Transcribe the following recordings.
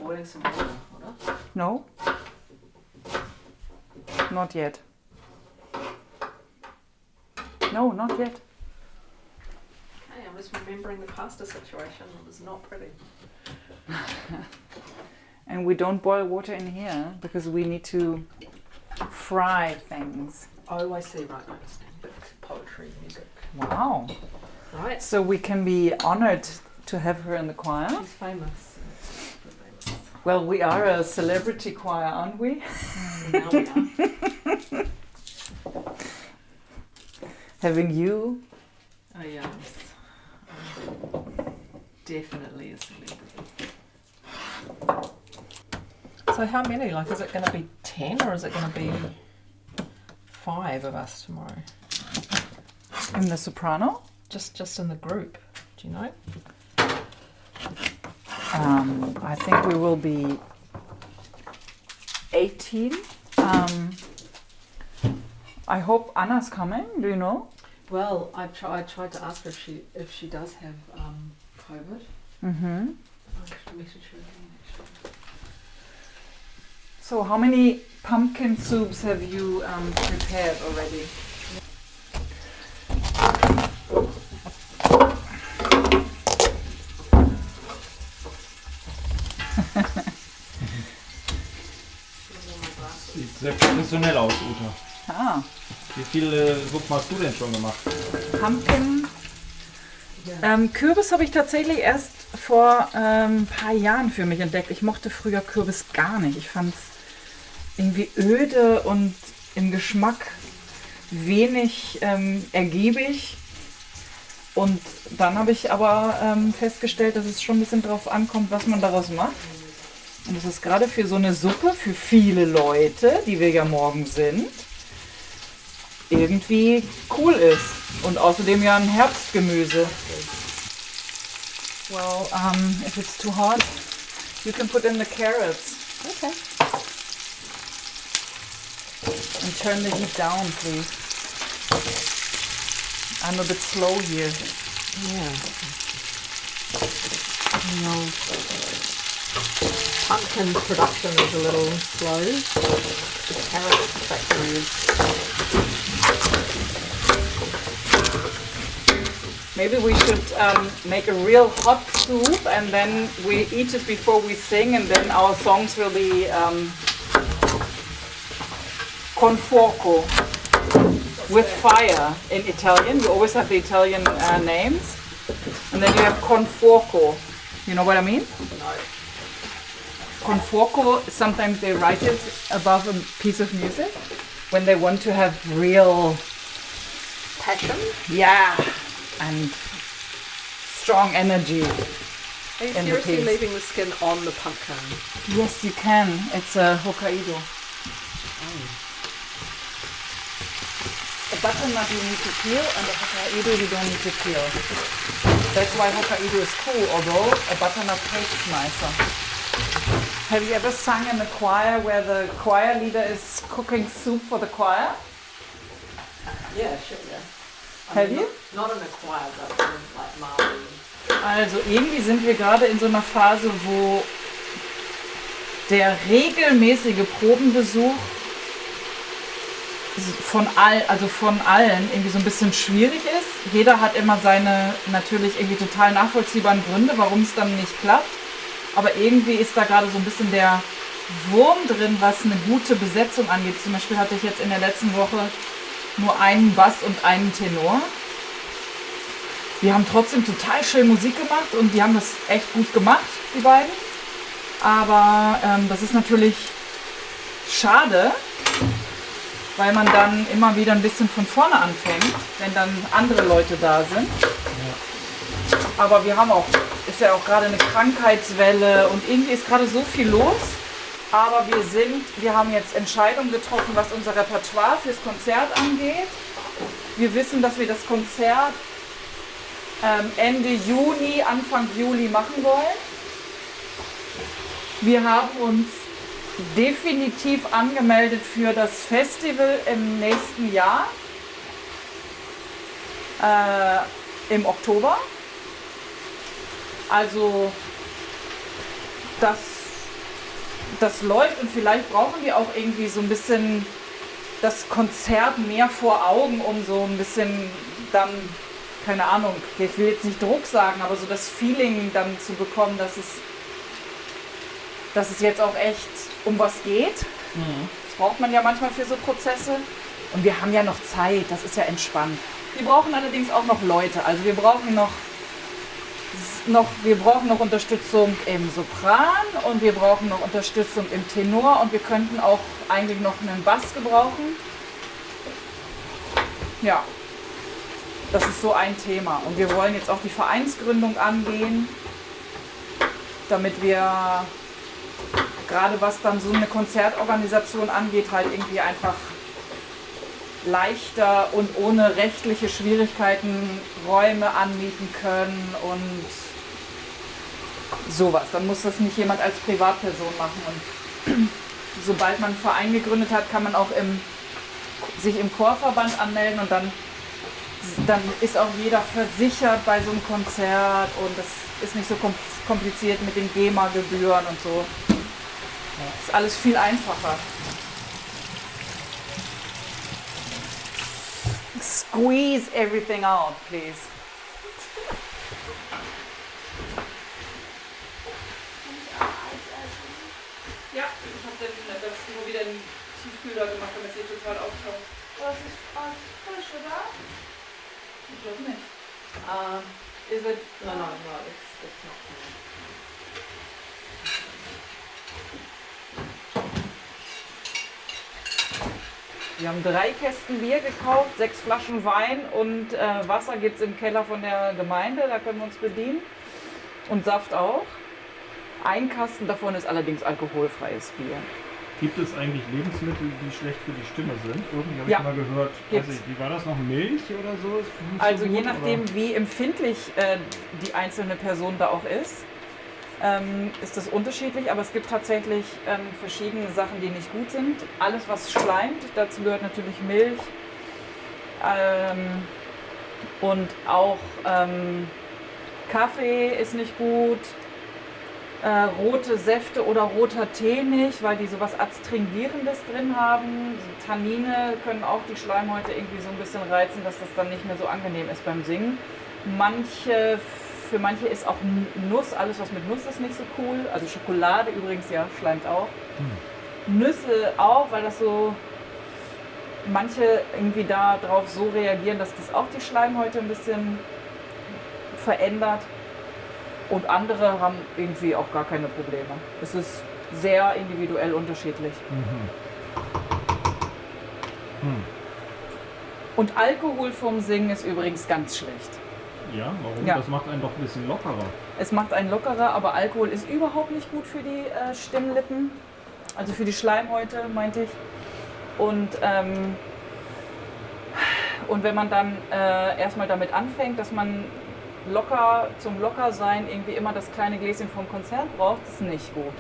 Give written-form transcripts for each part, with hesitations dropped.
boiling some water, oder? No? Not yet. No, not yet. Hey, I'm just remembering the pasta situation. It was not pretty. And we don't boil water in here because we need to fry things. Oh, I see. Right, I understand. Poetry, music. Wow. Right. So we can be honored to have her in the choir. She's famous. Well, we are a celebrity choir, aren't we? Now we are. Having you. Oh, yes. Definitely a celebrity. So how many? Like, is it going to be 10 or is it going to be 5 of us tomorrow? In the soprano? Just in the group. Do you know? I think we will be 18. I hope Anna's coming. Do you know? Well, I tried to ask her if she does have COVID. Mm-hmm. I should message her again, actually. So how many pumpkin soups have you prepared already? Sieht sehr professionell aus, Uta. Ah. Wie viele Suppen hast du denn schon gemacht? Pumpkin. Kürbis habe ich tatsächlich erst vor ein paar Jahren für mich entdeckt. Ich mochte früher Kürbis gar nicht. Ich fand es irgendwie öde und im Geschmack wenig ergiebig. Und dann habe ich aber festgestellt, dass es schon ein bisschen drauf ankommt, was man daraus macht. Und das ist gerade für so eine Suppe, für viele Leute, die wir ja morgen sind, irgendwie cool ist. Und außerdem ja ein Herbstgemüse. Well, if it's too hot, you can put in the carrots. Okay. And turn the heat down, please. I'm a bit slow here. Yeah. No. Pumpkin production is a little slow. The carrot factory is. Maybe we should make a real hot soup and then we eat it before we sing, and then our songs will be con fuoco, with fire in Italian. You always have the Italian names. And then you have con fuoco. You know what I mean? No. Con fuoco, sometimes they write it above a piece of music when they want to have real Passion? yeah, and strong energy. Are you In the seriously piece. leaving the skin on the pumpkin? Yes, you can. It's a Hokkaido. A butternut you need to peel, and a Hokkaido you don't need to peel. That's why Hokkaido is cool, although a butternut tastes nicer. Have you ever sung in a choir where the choir leader is cooking soup for the choir? Yeah, sure, yeah. Have you? Not in a choir, but in like Mali. Also irgendwie sind wir gerade in so einer Phase, wo der regelmäßige Probenbesuch von allen irgendwie so ein bisschen schwierig ist. Jeder hat immer seine natürlich irgendwie total nachvollziehbaren Gründe, warum es dann nicht klappt. Aber irgendwie ist da gerade so ein bisschen der Wurm drin, was eine gute Besetzung angeht. Zum Beispiel hatte ich jetzt in der letzten Woche nur einen Bass und einen Tenor. Die haben trotzdem total schön Musik gemacht und die haben das echt gut gemacht, die beiden. Aber das ist natürlich schade, weil man dann immer wieder ein bisschen von vorne anfängt, wenn dann andere Leute da sind. Ja. Aber wir haben auch, ist ja auch gerade eine Krankheitswelle und irgendwie ist gerade so viel los. Aber wir haben jetzt Entscheidungen getroffen, was unser Repertoire fürs Konzert angeht. Wir wissen, dass wir das Konzert Ende Juni, Anfang Juli machen wollen. Wir haben uns definitiv angemeldet für das Festival im nächsten Jahr, im Oktober. Also das das läuft und vielleicht brauchen die auch irgendwie so ein bisschen das Konzert mehr vor Augen, um so ein bisschen dann, keine Ahnung, ich will jetzt nicht Druck sagen, aber so das Feeling dann zu bekommen, dass es jetzt auch echt um was geht. Das braucht man ja manchmal für so Prozesse. Und wir haben ja noch Zeit, das ist ja entspannt. Wir brauchen allerdings auch noch Leute, also wir brauchen noch Unterstützung im Sopran und wir brauchen noch Unterstützung im Tenor und wir könnten auch eigentlich noch einen Bass gebrauchen. Ja, das ist so ein Thema. Und wir wollen jetzt auch die Vereinsgründung angehen, damit wir, gerade was dann so eine Konzertorganisation angeht, halt irgendwie einfach leichter und ohne rechtliche Schwierigkeiten Räume anmieten können und sowas. Dann muss das nicht jemand als Privatperson machen. Und sobald man einen Verein gegründet hat, kann man auch sich im Chorverband anmelden und dann ist auch jeder versichert bei so einem Konzert und das ist nicht so kompliziert mit den GEMA-Gebühren und so. Ist alles viel einfacher. Squeeze everything out, please. Ja, ich habe das nur wieder in den Tiefkühler gemacht, damit es hier total auftaut. Das ist frisch, oder? Ich glaube nicht. Is it? No, it's not. Wir haben 3 Kästen Bier gekauft, 6 Flaschen Wein und Wasser gibt es im Keller von der Gemeinde, da können wir uns bedienen. Und Saft auch. Ein Kasten davon ist allerdings alkoholfreies Bier. Gibt es eigentlich Lebensmittel, die schlecht für die Stimme sind? Irgendwie habe Ja. ich mal gehört. Gibt's. Weiß ich, wie war das noch? Milch oder so? Ist nicht Also so gut, je nachdem, oder? wie empfindlich die einzelne Person da auch ist das unterschiedlich, aber es gibt tatsächlich verschiedene Sachen, die nicht gut sind. Alles, was schleimt, dazu gehört natürlich Milch und auch Kaffee ist nicht gut, rote Säfte oder roter Tee nicht, weil die sowas Adstringierendes drin haben. Tannine können auch die Schleimhäute irgendwie so ein bisschen reizen, dass das dann nicht mehr so angenehm ist beim Singen. Für manche ist auch Nuss, alles was mit Nuss ist nicht so cool. Also Schokolade übrigens, ja, schleimt auch. Nüsse auch, weil das so, manche irgendwie darauf so reagieren, dass das auch die Schleimhäute ein bisschen verändert. Und andere haben irgendwie auch gar keine Probleme. Es ist sehr individuell unterschiedlich. Und Alkohol vom Singen ist übrigens ganz schlecht. Ja, warum? Ja. Das macht einen doch ein bisschen lockerer. Es macht einen lockerer, aber Alkohol ist überhaupt nicht gut für die Stimmlippen. Also für die Schleimhäute, meinte ich. Und wenn man dann erstmal damit anfängt, dass man zum Lockersein irgendwie immer das kleine Gläschen vom Konzert braucht, ist nicht gut.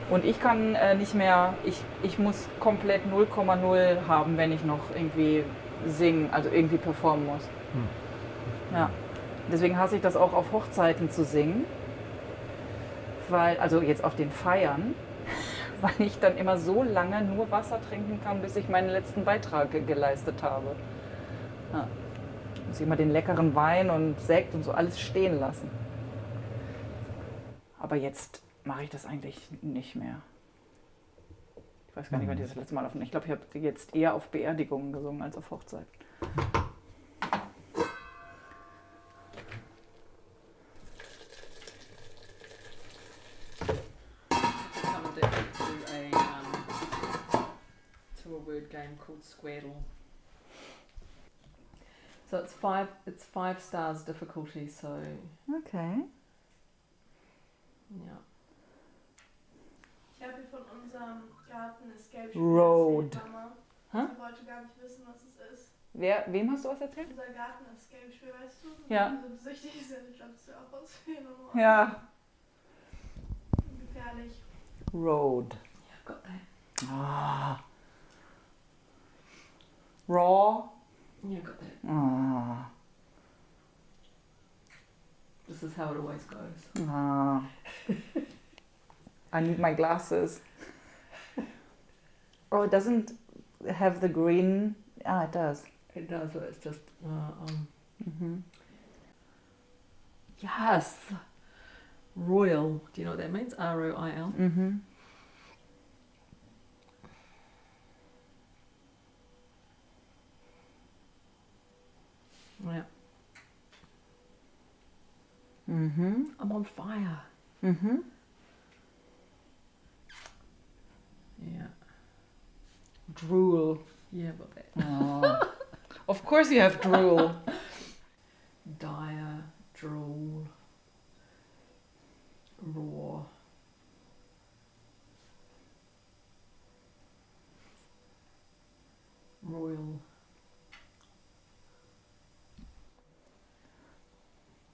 Und ich kann nicht mehr, ich muss komplett 0,0 haben, wenn ich noch irgendwie singen, also irgendwie performen muss. Ja. Deswegen hasse ich das auch auf Hochzeiten zu singen, also jetzt auf den Feiern, weil ich dann immer so lange nur Wasser trinken kann, bis ich meinen letzten Beitrag geleistet habe. Ja. Muss ich immer den leckeren Wein und Sekt und so alles stehen lassen. Aber jetzt mache ich das eigentlich nicht mehr. Ich weiß gar nicht, wann ich das letzte Mal ich glaube, ich habe jetzt eher auf Beerdigungen gesungen als auf Hochzeiten. To a word game called Squaddle. So it's 5 stars difficulty, so Okay. yeah. Ich habe hier von unserem Garten Escape Road. erzählt, Mama. Hä? Sie wollte gar nicht wissen, was es ist. Wem hast du was erzählt? Unser Garten Escape-Spiel, weißt du? Ja. Wenn wir so süchtig sind, ich glaube, das ist ja auch auswählen. Ja. Gefährlich. Road. Yeah, I've got that. Ah. Raw. Yeah, I've got that. Ah. This is how it always goes. Ah. I need my glasses. Oh, it doesn't have the green. Ah, it does. It does, but it's just. Yes! Royal. Do you know what that means? R-O-I-L. Mm-hmm. Yeah. Mm-hmm. I'm on fire. Mm-hmm. Yeah. Drool. Yeah, but that. Oh. Of course you have drool. Dire, drool, raw. Royal.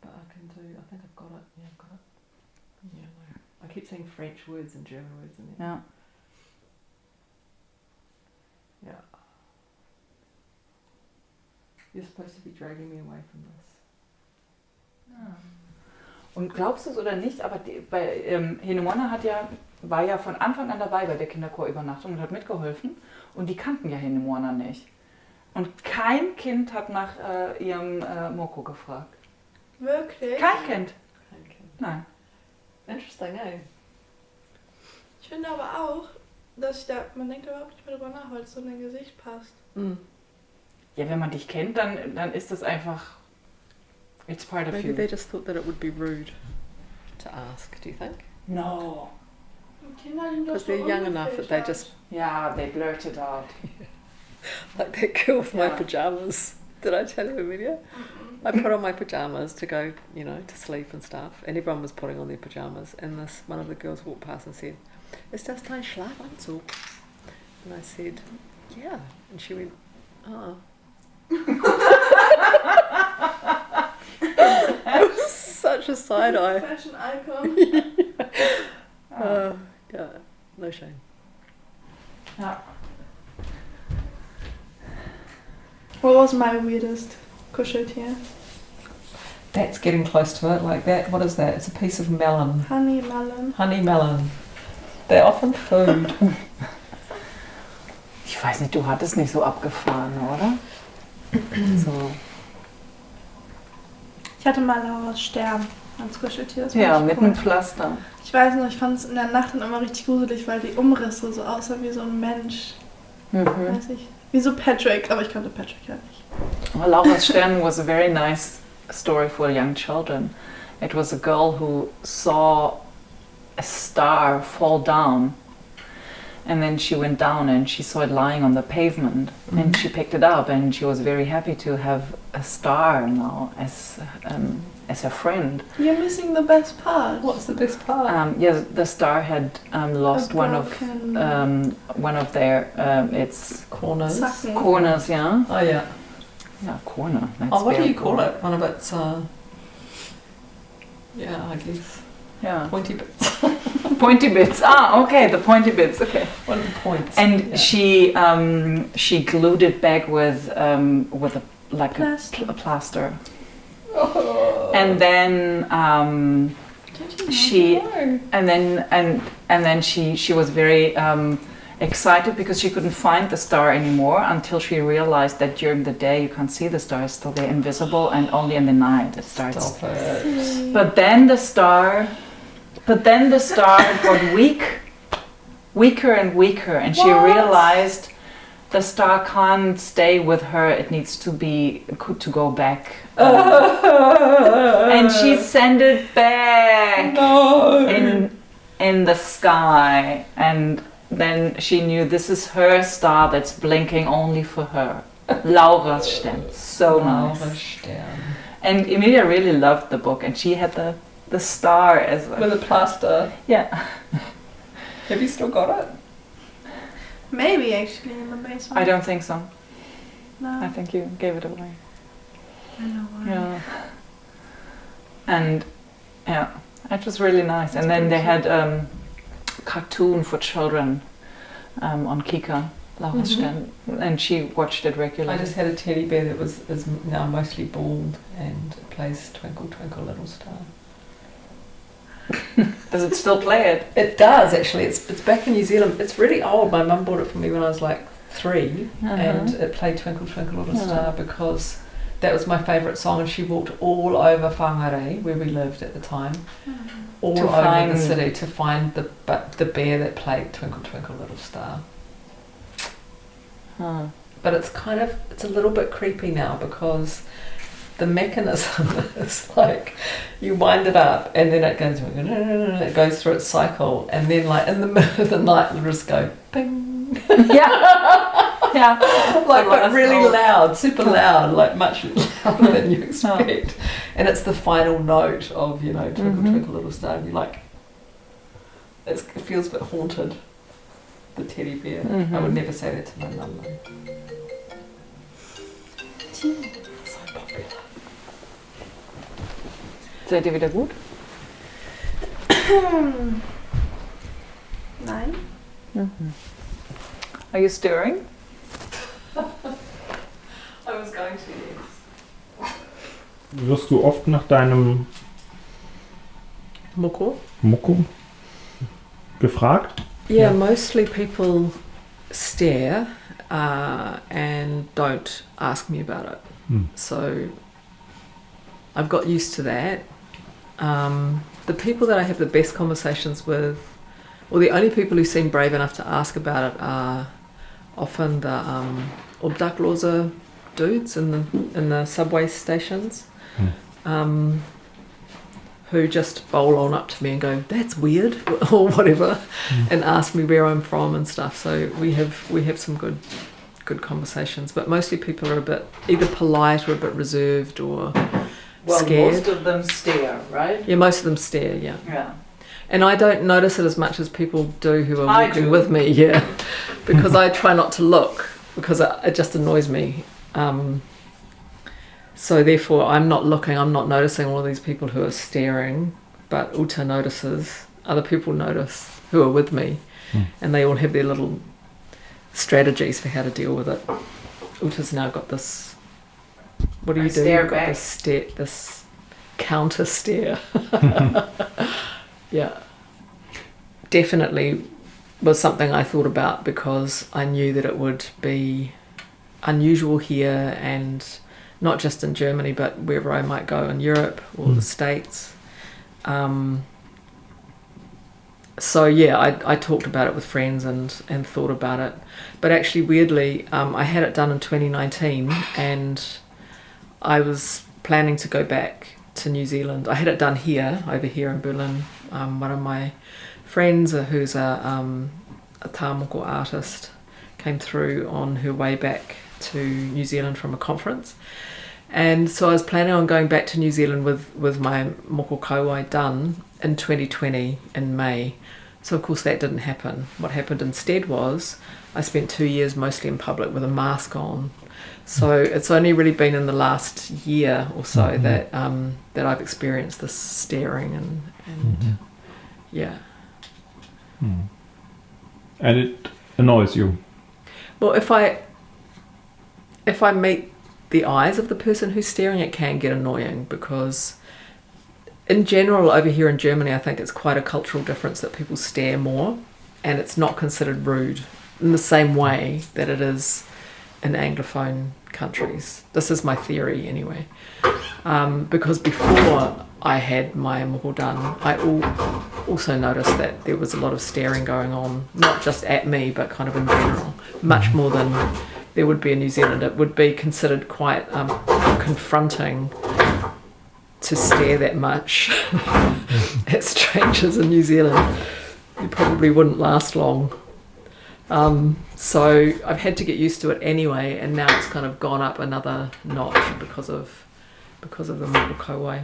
But I can do, I think I've got it. Yeah, I've got it. Yeah, no. I keep saying French words and German words in there. Yeah. Yeah. You're supposed to be dragging me away from this. Und glaubst du es oder nicht, aber Henemona war ja von Anfang an dabei bei der Kinderchorübernachtung und hat mitgeholfen. Und die kannten ja Henemona nicht. Und kein Kind hat nach ihrem Moko gefragt. Wirklich? Kein Kind. Kein Kind. Nein. Interesting, eh? Ich finde aber auch, dass man denkt überhaupt nicht mehr drüber nach, weil es so in dein Gesicht passt. Mm. Ja, wenn man dich kennt, dann ist das einfach. It's part of Maybe you. they just thought that it would be rude to ask, do you think? No. Und Kinder sind doch Because so they're young enough that they just, Yeah, they blurted out. like that girl with my Yeah. pyjamas. Did I tell you, Amelia? I put on my pyjamas to go, you know, to sleep and stuff. And everyone was putting on their pyjamas. And one of the girls walked past and said, "Ist das dein Schlafanzug?" And I said, "Yeah." And she went, "Oh." It was such a side eye. Fashion icon. Yeah, no shame. Ja. What was my weirdest Kuscheltier? That's getting close to it, like that. What is that? It's a piece of melon. Honey melon. Honey melon. They're often food. Ich weiß nicht, du hattest nicht so abgefahren, oder? So. Ich hatte mal Lauras Stern als Kuscheltier. Das fand Ja, ich mit cool. einem Pflaster. Ich weiß noch, ich fand es in der Nacht dann immer richtig gruselig, weil die Umrisse so aussahen wie so ein Mensch. Mhm. Weiß ich. Wie so Patrick, aber ich kannte Patrick ja nicht. Well, Laura's Stern was a very nice story for young children. It was a girl who saw a star fall down, and then she went down and she saw it lying on the pavement, and she picked it up, and she was very happy to have a star now as her friend. You're missing the best part. What's the best part? Yes, the star had lost A one of their its Corners. Zacken. corners. Yeah, Oh yeah. yeah, corner. That's Oh, what do very you call cool. it? One of its, yeah, I guess, Yeah, pointy bits. pointy bits. Ah, okay, the pointy bits. Okay. One of the points. And yeah. she glued it back with a Plaster. a plaster. Oh. And then Did you know? she No. and then she was very excited because she couldn't find the star anymore until she realized that during the day you can't see the stars, so they're invisible, and only in the night it starts. Stop it. But then the star got weaker and weaker, and she What? realized the star can't stay with her. It needs to go back. And she sent it back No. in the sky, and then she knew this is her star that's blinking only for her. Laura's Stern. So nice. Stern. And Emilia really loved the book, and she had the star as well. With a plaster. Yeah. Have you still got it? Maybe actually in the basement. I don't think so. No. I think you gave it away. I know why. Yeah. And yeah, it was really nice. And then they had cartoon for children on Kika, Laura's Stern, and she watched it I regularly. just had a teddy bear that is now mostly bald and plays Twinkle Twinkle Little Star. Does it still play it? It does actually. It's back in New Zealand. It's really old. My mum bought it for me when I was like 3, and it played Twinkle Twinkle Little Star because that was my favourite song, and she walked all over Whangarei, where we lived at the time, all To over find- the city to find the bear that played Twinkle Twinkle Little Star. But it's a little bit creepy now because the mechanism is like you wind it up and then it goes through its cycle, and then like in the middle of the night you just go bing. Yeah. Like The but last really note. loud, super loud, like much louder than you expect. And it's the final note of, Twinkle Twinkle Little Star, and you're like, it feels a bit haunted, the teddy bear. I would never say that to my mum though. So popular. Seid ihr wieder gut? Nein. Are you stirring? I was going to, yes. Wirst du oft nach deinem Moko? Moko gefragt? Yeah, mostly people stare and don't ask me about it. So I've got used to that. The people that I have the best conversations with, well, the only people who seem brave enough to ask about it are often the Obdachloser dudes in the subway stations, who just bowl on up to me and go, "That's weird," or whatever, and ask me where I'm from and stuff. So we have some good conversations, but mostly people are a bit either polite or a bit reserved or scared. Most of them stare, right? Yeah, most of them stare. Yeah. Yeah. And I don't notice it as much as people do who are I walking do. with me, yeah, because I try not to look because it just annoys me. So therefore, I'm not looking, I'm not noticing all of these people who are staring, but Uta notices, other people notice who are with me, and they all have their little strategies for how to deal with it. Uta's now got this, what do you do? Stare You've got back. this counter stare. Yeah, definitely was something I thought about because I knew that it would be unusual here, and not just in Germany but wherever I might go in Europe or the States. So yeah, I talked about it with friends and thought about it, but actually weirdly I had it done in 2019 and I was planning to go back to New Zealand. I had it done over here in Berlin. One of my friends who's a tāmoko artist came through on her way back to New Zealand from a conference, and so I was planning on going back to New Zealand with my moko kauai done in 2020 in May. So of course that didn't happen. What happened instead was I spent 2 years mostly in public with a mask on. So it's only really been in the last year or so that I've experienced this staring and yeah. And it annoys you. Well, if I meet the eyes of the person who's staring, it can get annoying because in general over here in Germany I think it's quite a cultural difference that people stare more, and it's not considered rude in the same way that it is in Anglophone countries. This is my theory anyway. Because before I had my moko done, I also noticed that there was a lot of staring going on, not just at me, but kind of in general, much more than there would be in New Zealand. It would be considered quite confronting to stare that much at strangers in New Zealand. You probably wouldn't last long. So I've had to get used to it anyway, and now it's kind of gone up another notch because of the moko kauai.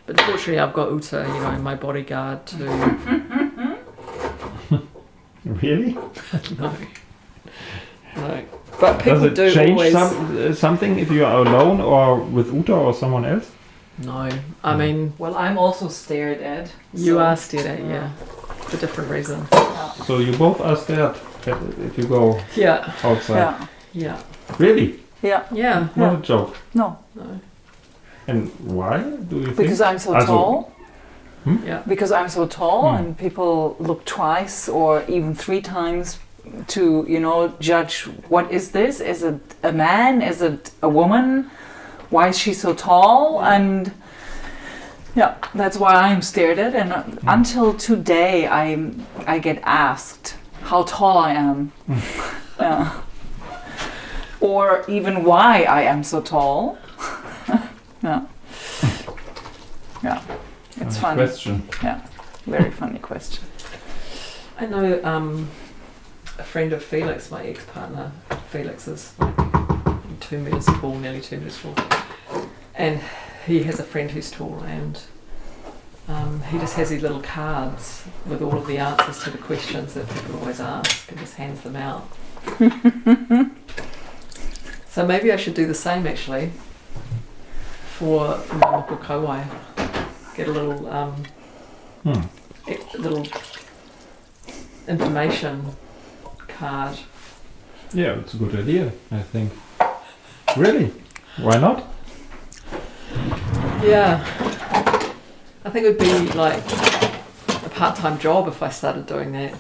But fortunately I've got Uta, my bodyguard to... Really? No. But people Does it change always... something if you are alone or with Uta or someone else? No, I mean... Well, I'm also stared at. You are stared at, yeah. For different reasons. So you both are scared if you go Yeah. outside. Yeah. Yeah. Really? Yeah. Yeah. Not a joke. No. No. And why do you think? Because I'm so Also, tall. Yeah. because I'm so tall, and people look twice or even 3 times to, you know, judge what is this? Is it a man? Is it a woman? Why is she so tall? And yeah, that's why I'm stared at. And until today, I get asked how tall I am, or even why I am so tall. Yeah, yeah, it's funny. Question. Yeah, very funny question. I know a friend of Felix, my ex-partner. Felix is like 2 meters tall, nearly 2 meters tall, and he has a friend who's tall, and he just has these little cards with all of the answers to the questions that people always ask, and just hands them out. So maybe I should do the same actually for my moko kauai. Get a little information card. Yeah, it's a good idea, I think. Really? Why not? Yeah. I think it would be like a part-time job if I started doing that.